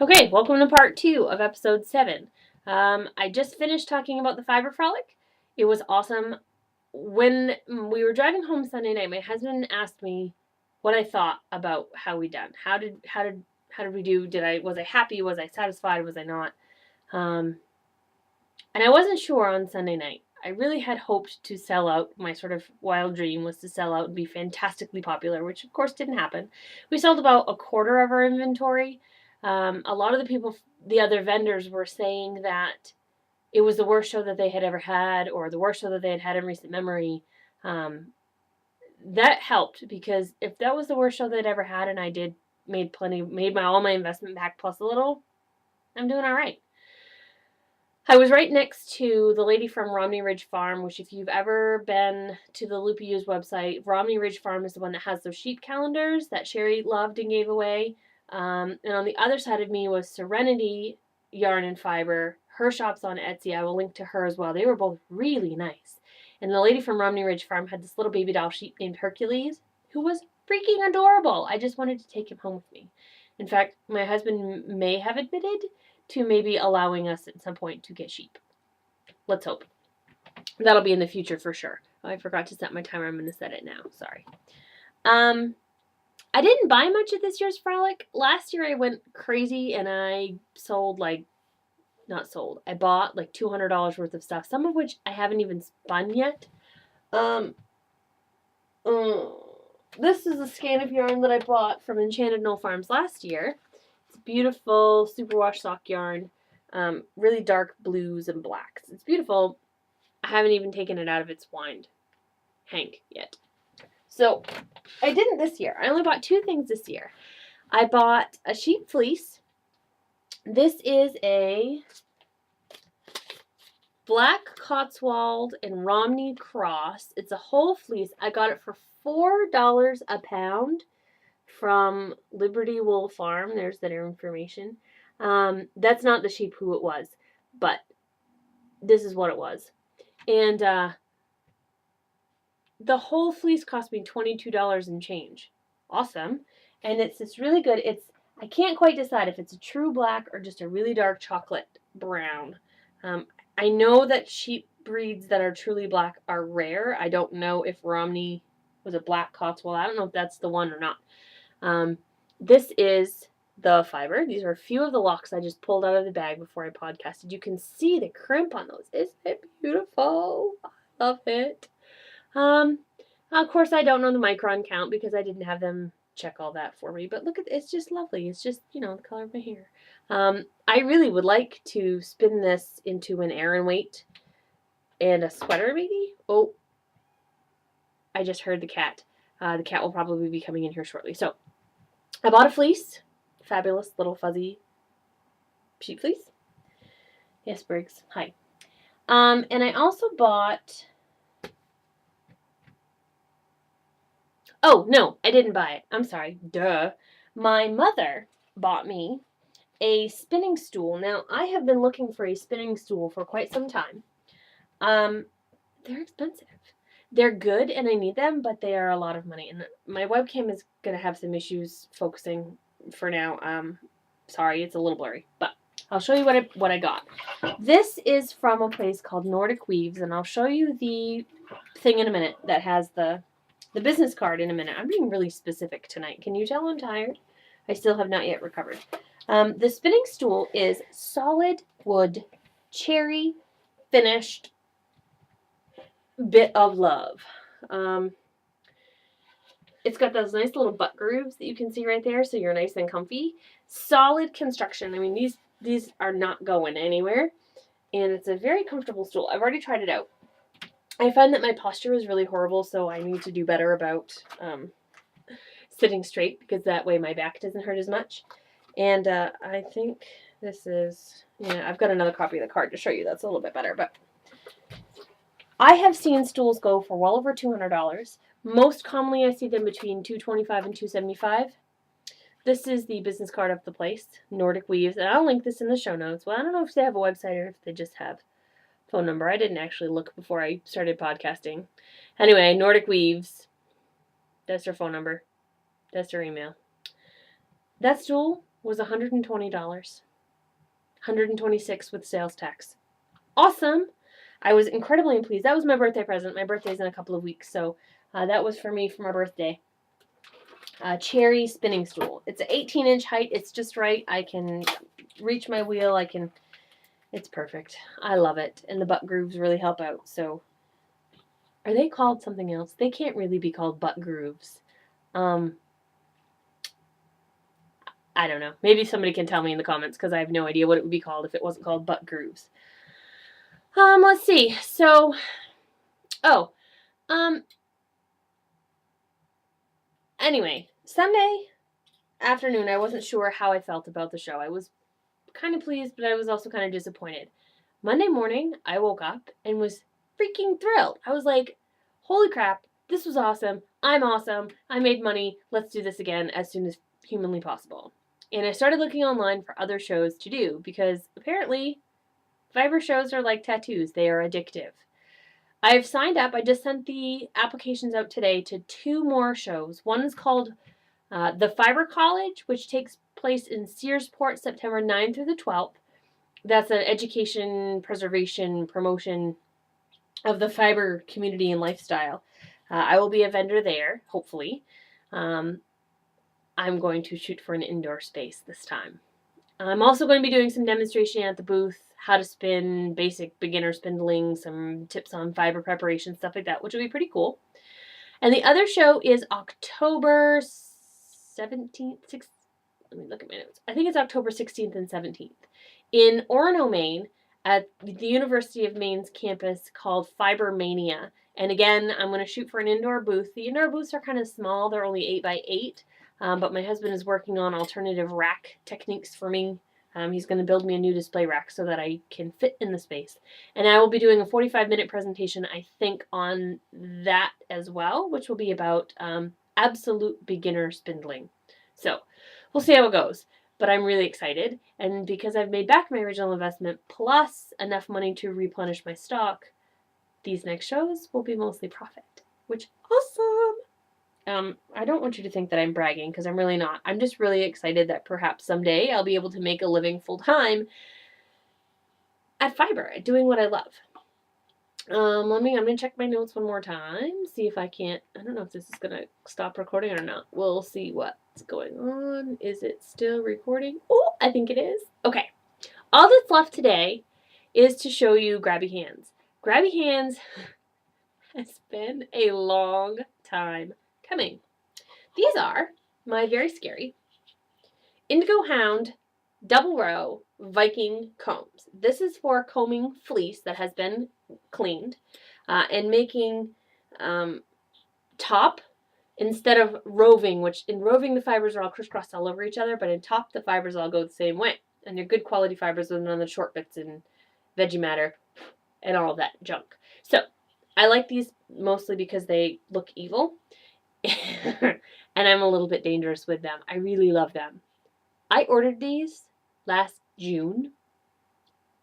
Okay, welcome to part 2 of episode 7. I just finished talking about the fiber frolic. It was awesome. When we were driving home Sunday night, my husband asked me what I thought about how we done. How did we do? Was I happy? Was I satisfied? Was I not? And I wasn't sure on Sunday night. I really had hoped to sell out. My sort of wild dream was to sell out and be fantastically popular, which of course didn't happen. We sold about a quarter of our inventory. A lot of the people, the other vendors, were saying that it was the worst show that they had ever had, or the worst show that they had had in recent memory. That helped, because if that was the worst show they'd ever had, and I made all my investment back plus a little, I'm doing all right. I was right next to the lady from Romney Ridge Farm, which if you've ever been to the Loopy U's website, Romney Ridge Farm is the one that has those sheep calendars that Sherry loved and gave away. And on the other side of me was Serenity Yarn and Fiber. Her shop's on Etsy. I will link to her as well. They were both really nice. And the lady from Romney Ridge Farm had this little baby doll sheep named Hercules, who was freaking adorable. I just wanted to take him home with me. In fact, my husband may have admitted to maybe allowing us at some point to get sheep. Let's hope. That'll be in the future for sure. Oh, I forgot to set my timer. I'm going to set it now. Sorry. I didn't buy much at this year's Frolic. Last year I went crazy and I I bought like $200 worth of stuff, some of which I haven't even spun yet. This is a skein of yarn that I bought from Enchanted Knoll Farms last year. It's beautiful superwash sock yarn, really dark blues and blacks. It's beautiful. I haven't even taken it out of its wind hank yet. So I didn't this year. I only bought 2 things this year. I bought a sheep fleece. This is a black Cotswold and Romney cross. It's a whole fleece. I got it for $4 a pound from Liberty Wool Farm. There's their information. That's not the sheep who it was, but this is what it was. And the whole fleece cost me $22 and change. Awesome. And it's really good. I can't quite decide if it's a true black or just a really dark chocolate brown. I know that sheep breeds that are truly black are rare. I don't know if Romney was a black Cotswold. I don't know if that's the one or not. This is the fiber. These are a few of the locks I just pulled out of the bag before I podcasted. You can see the crimp on those. Isn't it beautiful? I love it. Of course, I don't know the micron count because I didn't have them check all that for me. But look at it's just lovely. It's just, the color of my hair. I really would like to spin this into an Aran weight and a sweater, maybe. Oh, I just heard the cat. The cat will probably be coming in here shortly. So, I bought a fleece. Fabulous little fuzzy sheep fleece. Yes, Briggs. Hi. And I also bought... Oh, no, I didn't buy it. I'm sorry. Duh. My mother bought me a spinning stool. Now, I have been looking for a spinning stool for quite some time. They're expensive. They're good and I need them, but they are a lot of money. And my webcam is going to have some issues focusing for now. Sorry, it's a little blurry, but I'll show you what I got. This is from a place called Nordic Weaves, and I'll show you the thing in a minute that has the business card in a minute. I'm being really specific tonight. Can you tell I'm tired? I still have not yet recovered. The spinning stool is solid wood, cherry finished bit of love. It's got those nice little butt grooves that you can see right there, so you're nice and comfy. Solid construction. I mean, these are not going anywhere, and it's a very comfortable stool. I've already tried it out. I find that my posture is really horrible, so I need to do better about sitting straight, because that way my back doesn't hurt as much. And I think this is, I've got another copy of the card to show you. That's a little bit better, but I have seen stools go for well over $200. Most commonly, I see them between $225 and $275. This is the business card of the place, Nordic Weaves, and I'll link this in the show notes. Well, I don't know if they have a website or if they just have phone number. I didn't actually look before I started podcasting. Anyway, Nordic Weaves. That's their phone number. That's their email. That stool was $120. $126 with sales tax. Awesome. I was incredibly pleased. That was my birthday present. My birthday's in a couple of weeks, so that was for me for my birthday. Cherry spinning stool. It's an 18-inch height. It's just right. I can reach my wheel. It's perfect. I love it. And the butt grooves really help out. So, are they called something else? They can't really be called butt grooves. I don't know. Maybe somebody can tell me in the comments because I have no idea what it would be called if it wasn't called butt grooves. Let's see. So, anyway, Sunday afternoon, I wasn't sure how I felt about the show. I was kind of pleased, but I was also kind of disappointed. Monday morning, I woke up and was freaking thrilled. I was like, holy crap, this was awesome. I'm awesome. I made money. Let's do this again as soon as humanly possible. And I started looking online for other shows to do because apparently Fiverr shows are like tattoos. They are addictive. I've signed up. I just sent the applications out today to 2 more shows. One is called The Fiber College, which takes place in Searsport, September 9th through the 12th. That's an education, preservation, promotion of the fiber community and lifestyle. I will be a vendor there, hopefully. I'm going to shoot for an indoor space this time. I'm also going to be doing some demonstration at the booth, how to spin, basic beginner spindling, some tips on fiber preparation, stuff like that, which will be pretty cool. And the other show is October 17th, let me look at my notes. I think it's October 16th and 17th in Orono, Maine, at the University of Maine's campus called Fiber Mania. And again, I'm going to shoot for an indoor booth. The indoor booths are kind of small. They're only 8 by 8. But my husband is working on alternative rack techniques for me. He's going to build me a new display rack so that I can fit in the space. And I will be doing a 45-minute presentation, I think, on that as well, which will be about absolute beginner spindling. So we'll see how it goes. But I'm really excited. And because I've made back my original investment plus enough money to replenish my stock, these next shows will be mostly profit, which awesome. I don't want you to think that I'm bragging because I'm really not. I'm just really excited that perhaps someday I'll be able to make a living full time at Fiber, at doing what I love. I'm going to check my notes one more time, see if I can't, I don't know if this is going to stop recording or not. We'll see what's going on. Is it still recording? Oh, I think it is. Okay. All that's left today is to show you Grabby Hands. Grabby Hands has been a long time coming. These are my very scary Indigo Hound double row Viking combs. This is for combing fleece that has been cleaned and making top instead of roving, which in roving the fibers are all crisscrossed all over each other, but in top the fibers all go the same way. And they're good quality fibers with none of the short bits and veggie matter and all of that junk. So I like these mostly because they look evil. And I'm a little bit dangerous with them. I really love them. I ordered these last June.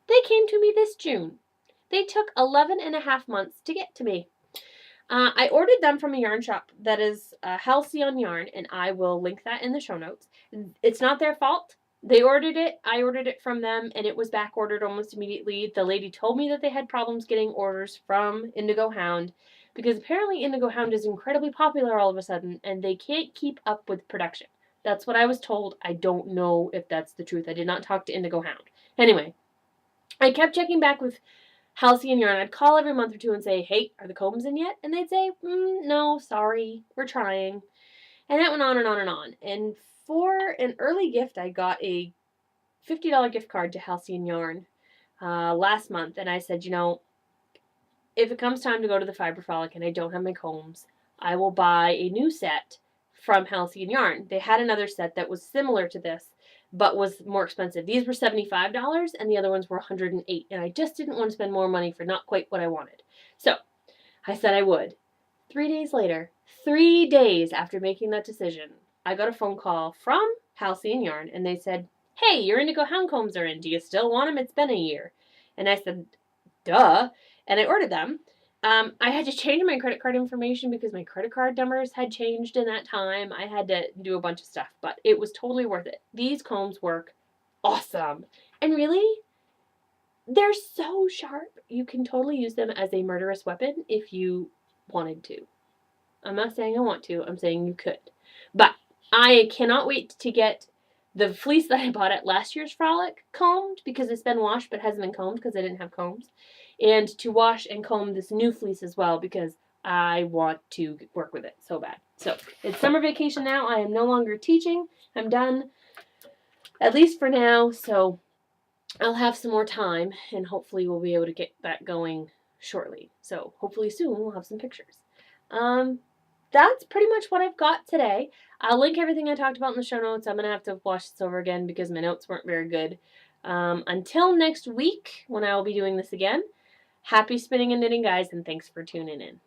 They came to me this June. They took 11.5 months to get to me. I ordered them from a yarn shop that is Halcyon Yarn, and I will link that in the show notes. It's not their fault. They ordered it. I ordered it from them, and it was back ordered almost immediately. The lady told me that they had problems getting orders from Indigo Hound because apparently Indigo Hound is incredibly popular all of a sudden, and they can't keep up with production. That's what I was told. I don't know if that's the truth. I did not talk to Indigo Hound. Anyway, I kept checking back with Halcyon Yarn. I'd call every month or two and say, hey, are the combs in yet? And they'd say, no, sorry, we're trying. And that went on and on and on. And for an early gift, I got a $50 gift card to Halcyon Yarn last month. And I said, if it comes time to go to the Fiber Frolic and I don't have my combs, I will buy a new set from Halcyon Yarn. They had another set that was similar to this, but was more expensive. These were $75 and the other ones were $108. And I just didn't want to spend more money for not quite what I wanted. So I said I would. 3 days later, 3 days after making that decision, I got a phone call from Halcyon Yarn and they said, hey, your Indigo Hound combs are in. Do you still want them? It's been a year. And I said, duh. And I ordered them. I had to change my credit card information because my credit card numbers had changed in that time. I had to do a bunch of stuff, but it was totally worth it. These combs work awesome. And really, they're so sharp. You can totally use them as a murderous weapon if you wanted to. I'm not saying I want to. I'm saying you could. But I cannot wait to get the fleece that I bought at last year's Frolic combed because it's been washed but hasn't been combed because I didn't have combs. And to wash and comb this new fleece as well because I want to work with it so bad. So it's summer vacation now. I am no longer teaching. I'm done, at least for now. So I'll have some more time and hopefully we'll be able to get that going shortly. So hopefully soon we'll have some pictures. That's pretty much what I've got today. I'll link everything I talked about in the show notes. I'm going to have to watch this over again because my notes weren't very good. Until next week when I will be doing this again, happy spinning and knitting, guys, and thanks for tuning in.